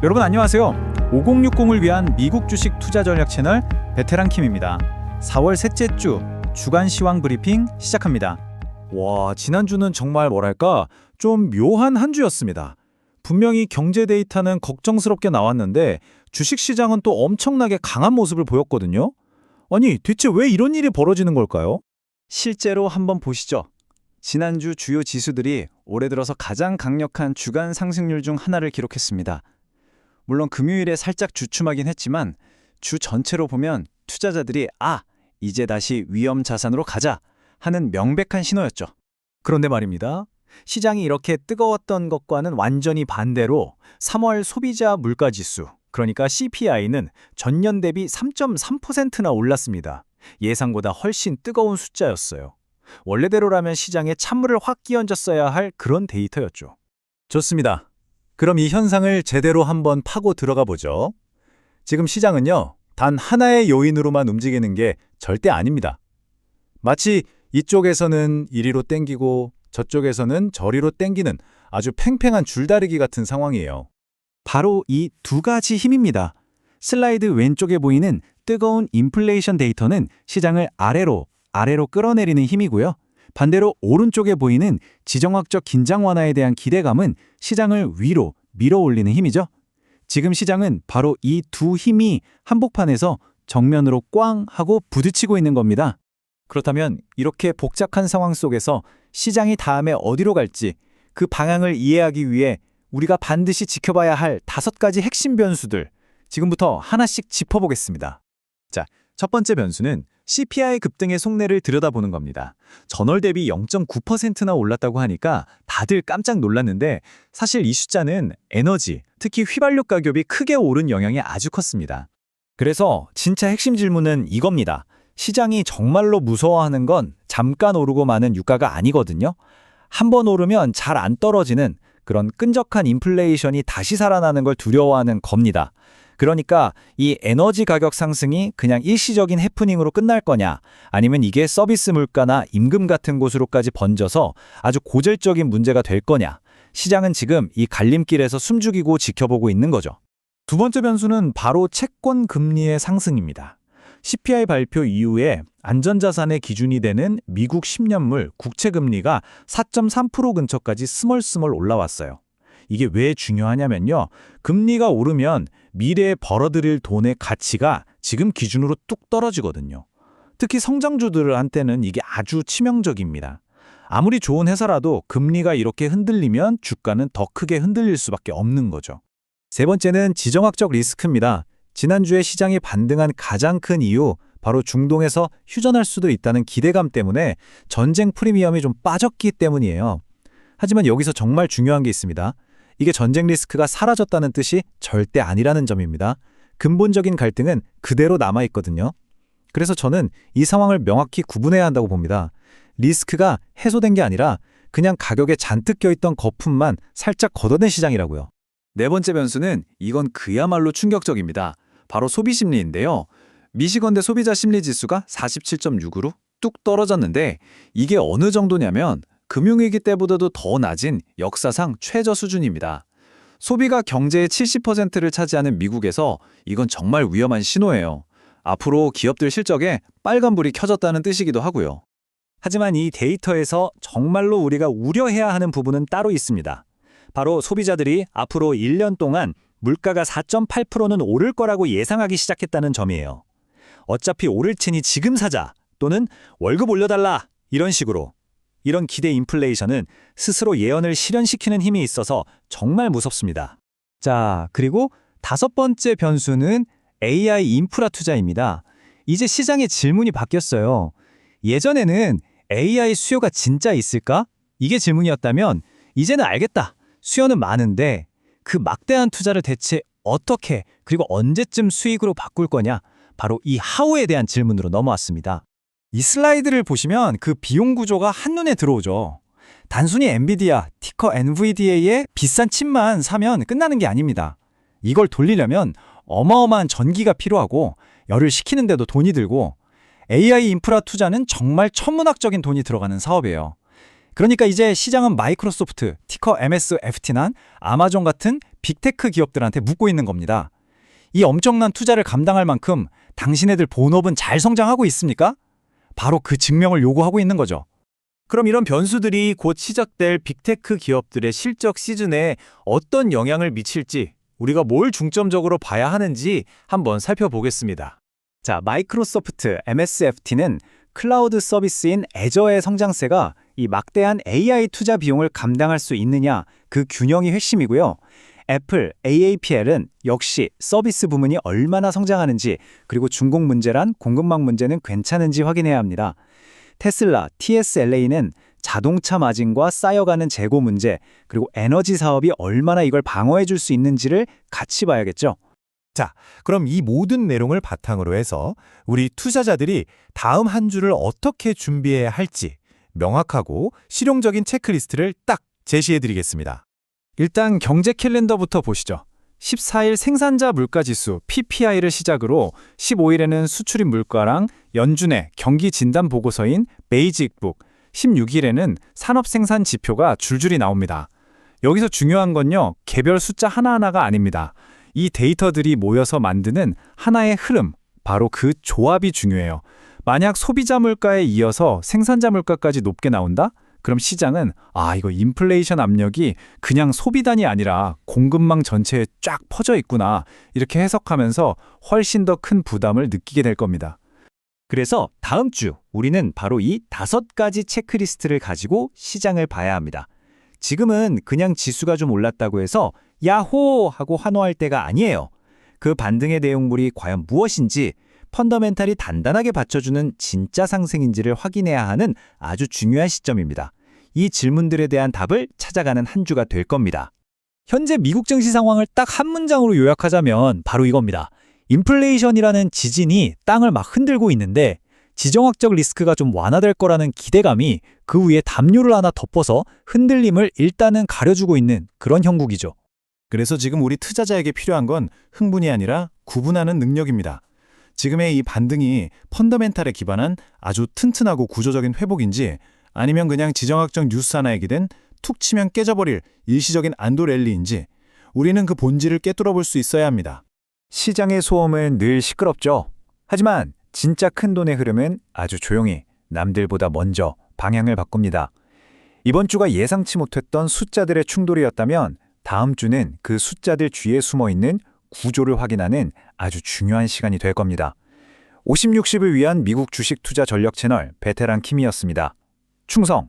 여러분 안녕하세요. 5060을 위한 미국 주식 투자 전략 채널 베테랑 킴입니다. 4월 셋째 주 주간 시황 브리핑 시작합니다. 와, 지난주는 정말 뭐랄까 좀 묘한 한 주였습니다. 분명히 경제 데이터는 걱정스럽게 나왔는데 주식시장은 또 엄청나게 강한 모습을 보였거든요. 아니, 대체 왜 이런 일이 벌어지는 걸까요? 실제로 한번 보시죠. 지난주 주요 지수들이 올해 들어서 가장 강력한 주간 상승률 중 하나를 기록했습니다. 물론 금요일에 살짝 주춤하긴 했지만 주 전체로 보면 투자자들이 이제 다시 위험 자산으로 가자 하는 명백한 신호였죠. 그런데 말입니다. 시장이 이렇게 뜨거웠던 것과는 완전히 반대로 3월 소비자 물가지수, 그러니까 CPI는 전년 대비 3.3%나 올랐습니다. 예상보다 훨씬 뜨거운 숫자였어요. 원래대로라면 시장에 찬물을 확 끼얹었어야 할 그런 데이터였죠. 좋습니다. 그럼 이 현상을 제대로 한번 파고 들어가 보죠. 지금 시장은요, 단 하나의 요인으로만 움직이는 게 절대 아닙니다. 마치 이쪽에서는 이리로 땡기고 저쪽에서는 저리로 땡기는 아주 팽팽한 줄다리기 같은 상황이에요. 바로 이 두 가지 힘입니다. 슬라이드 왼쪽에 보이는 뜨거운 인플레이션 데이터는 시장을 아래로 끌어내리는 힘이고요. 반대로 오른쪽에 보이는 지정학적 긴장 완화에 대한 기대감은 시장을 위로 밀어 올리는 힘이죠. 지금 시장은 바로 이 두 힘이 한복판에서 정면으로 꽝 하고 부딪히고 있는 겁니다. 그렇다면 이렇게 복잡한 상황 속에서 시장이 다음에 어디로 갈지 그 방향을 이해하기 위해 우리가 반드시 지켜봐야 할 5가지 핵심 변수들, 지금부터 하나씩 짚어보겠습니다. 자, 첫 번째 변수는 CPI 급등의 속내를 들여다보는 겁니다. 전월 대비 0.9%나 올랐다고 하니까 다들 깜짝 놀랐는데 사실 이 숫자는 에너지, 특히 휘발유 가격이 크게 오른 영향이 아주 컸습니다. 그래서 진짜 핵심 질문은 이겁니다. 시장이 정말로 무서워하는 건 잠깐 오르고 마는 유가가 아니거든요. 한번 오르면 잘 안 떨어지는 그런 끈적한 인플레이션이 다시 살아나는 걸 두려워하는 겁니다. 그러니까 이 에너지 가격 상승이 그냥 일시적인 해프닝으로 끝날 거냐, 아니면 이게 서비스 물가나 임금 같은 곳으로까지 번져서 아주 고질적인 문제가 될 거냐, 시장은 지금 이 갈림길에서 숨죽이고 지켜보고 있는 거죠. 두 번째 변수는 바로 채권 금리의 상승입니다. CPI 발표 이후에 안전자산의 기준이 되는 미국 10년물 국채 금리가 4.3% 근처까지 스멀스멀 올라왔어요. 이게 왜 중요하냐면요. 금리가 오르면 미래에 벌어들일 돈의 가치가 지금 기준으로 뚝 떨어지거든요. 특히 성장주들한테는 이게 아주 치명적입니다. 아무리 좋은 회사라도 금리가 이렇게 흔들리면 주가는 더 크게 흔들릴 수밖에 없는 거죠. 세 번째는 지정학적 리스크입니다. 지난주에 시장이 반등한 가장 큰 이유, 바로 중동에서 휴전할 수도 있다는 기대감 때문에 전쟁 프리미엄이 좀 빠졌기 때문이에요. 하지만 여기서 정말 중요한 게 있습니다. 이게 전쟁 리스크가 사라졌다는 뜻이 절대 아니라는 점입니다. 근본적인 갈등은 그대로 남아있거든요. 그래서 저는 이 상황을 명확히 구분해야 한다고 봅니다. 리스크가 해소된 게 아니라 그냥 가격에 잔뜩 껴있던 거품만 살짝 걷어낸 시장이라고요. 네 번째 변수는 이건 그야말로 충격적입니다. 바로 소비 심리인데요. 미시건대 소비자 심리 지수가 47.6으로 뚝 떨어졌는데 이게 어느 정도냐면 금융위기 때보다도 더 낮은 역사상 최저 수준입니다. 소비가 경제의 70%를 차지하는 미국에서 이건 정말 위험한 신호예요. 앞으로 기업들 실적에 빨간불이 켜졌다는 뜻이기도 하고요. 하지만 이 데이터에서 정말로 우리가 우려해야 하는 부분은 따로 있습니다. 바로 소비자들이 앞으로 1년 동안 물가가 4.8%는 오를 거라고 예상하기 시작했다는 점이에요. 어차피 오를 테니 지금 사자, 또는 월급 올려달라, 이런 식으로. 이런 기대 인플레이션은 스스로 예언을 실현시키는 힘이 있어서 정말 무섭습니다. 자, 그리고 5번째 변수는 AI 인프라 투자입니다. 이제 시장의 질문이 바뀌었어요. 예전에는 AI 수요가 진짜 있을까? 이게 질문이었다면 이제는 알겠다. 수요는 많은데 그 막대한 투자를 대체 어떻게 그리고 언제쯤 수익으로 바꿀 거냐? 바로 이 하우에 대한 질문으로 넘어왔습니다. 이 슬라이드를 보시면 그 비용 구조가 한눈에 들어오죠. 단순히 엔비디아, 티커 NVDA의 비싼 칩만 사면 끝나는 게 아닙니다. 이걸 돌리려면 어마어마한 전기가 필요하고 열을 식히는데도 돈이 들고 AI 인프라 투자는 정말 천문학적인 돈이 들어가는 사업이에요. 그러니까 이제 시장은 마이크로소프트, 티커 MSFT난 아마존 같은 빅테크 기업들한테 묻고 있는 겁니다. 이 엄청난 투자를 감당할 만큼 당신네들 본업은 잘 성장하고 있습니까? 바로 그 증명을 요구하고 있는 거죠. 그럼 이런 변수들이 곧 시작될 빅테크 기업들의 실적 시즌에 어떤 영향을 미칠지 우리가 뭘 중점적으로 봐야 하는지 한번 살펴보겠습니다. 자, 마이크로소프트 MSFT는 클라우드 서비스인 애저의 성장세가 이 막대한 AI 투자 비용을 감당할 수 있느냐, 그 균형이 핵심이고요. 애플, AAPL은 역시 서비스 부문이 얼마나 성장하는지, 그리고 중공 문제란 공급망 문제는 괜찮은지 확인해야 합니다. 테슬라, TSLA는 자동차 마진과 쌓여가는 재고 문제, 그리고 에너지 사업이 얼마나 이걸 방어해 줄 수 있는지를 같이 봐야겠죠. 자, 그럼 이 모든 내용을 바탕으로 해서 우리 투자자들이 다음 한 주를 어떻게 준비해야 할지 명확하고 실용적인 체크리스트를 딱 제시해드리겠습니다. 일단 경제 캘린더부터 보시죠. 14일 생산자 물가지수 PPI를 시작으로 15일에는 수출입 물가랑 연준의 경기 진단 보고서인 베이직북, 16일에는 산업 생산 지표가 줄줄이 나옵니다. 여기서 중요한 건요, 개별 숫자 하나하나가 아닙니다. 이 데이터들이 모여서 만드는 하나의 흐름, 바로 그 조합이 중요해요. 만약 소비자 물가에 이어서 생산자 물가까지 높게 나온다? 그럼 시장은 이거 인플레이션 압력이 그냥 소비단이 아니라 공급망 전체에 쫙 퍼져 있구나, 이렇게 해석하면서 훨씬 더 큰 부담을 느끼게 될 겁니다. 그래서 다음 주 우리는 바로 이 5가지 체크리스트를 가지고 시장을 봐야 합니다. 지금은 그냥 지수가 좀 올랐다고 해서 야호! 하고 환호할 때가 아니에요. 그 반등의 내용물이 과연 무엇인지, 펀더멘탈이 단단하게 받쳐주는 진짜 상승인지를 확인해야 하는 아주 중요한 시점입니다. 이 질문들에 대한 답을 찾아가는 한 주가 될 겁니다. 현재 미국 증시 상황을 딱 한 문장으로 요약하자면 바로 이겁니다. 인플레이션이라는 지진이 땅을 막 흔들고 있는데 지정학적 리스크가 좀 완화될 거라는 기대감이 그 위에 담요를 하나 덮어서 흔들림을 일단은 가려주고 있는 그런 형국이죠. 그래서 지금 우리 투자자에게 필요한 건 흥분이 아니라 구분하는 능력입니다. 지금의 이 반등이 펀더멘탈에 기반한 아주 튼튼하고 구조적인 회복인지, 아니면 그냥 지정학적 뉴스 하나에 기댄 툭 치면 깨져버릴 일시적인 안도 랠리인지, 우리는 그 본질을 꿰뚫어 볼 수 있어야 합니다. 시장의 소음은 늘 시끄럽죠. 하지만 진짜 큰 돈의 흐름은 아주 조용히 남들보다 먼저 방향을 바꿉니다. 이번 주가 예상치 못했던 숫자들의 충돌이었다면 다음 주는 그 숫자들 뒤에 숨어있는 구조를 확인하는 아주 중요한 시간이 될 겁니다. 50, 60을 위한 미국 주식 투자 전략 채널 베테랑 킴이었습니다. 충성!